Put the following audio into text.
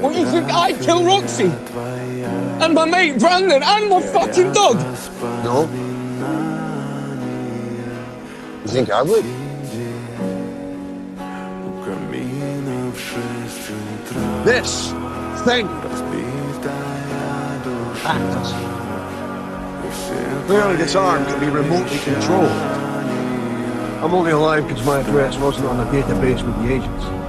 What, you think I'd kill Roxy? And my mate Brandon and my fucking dog? No. You think I would? This thing acts. Clearly this arm can be remotely controlled. I'm only alive because my address wasn't on a database with the agents.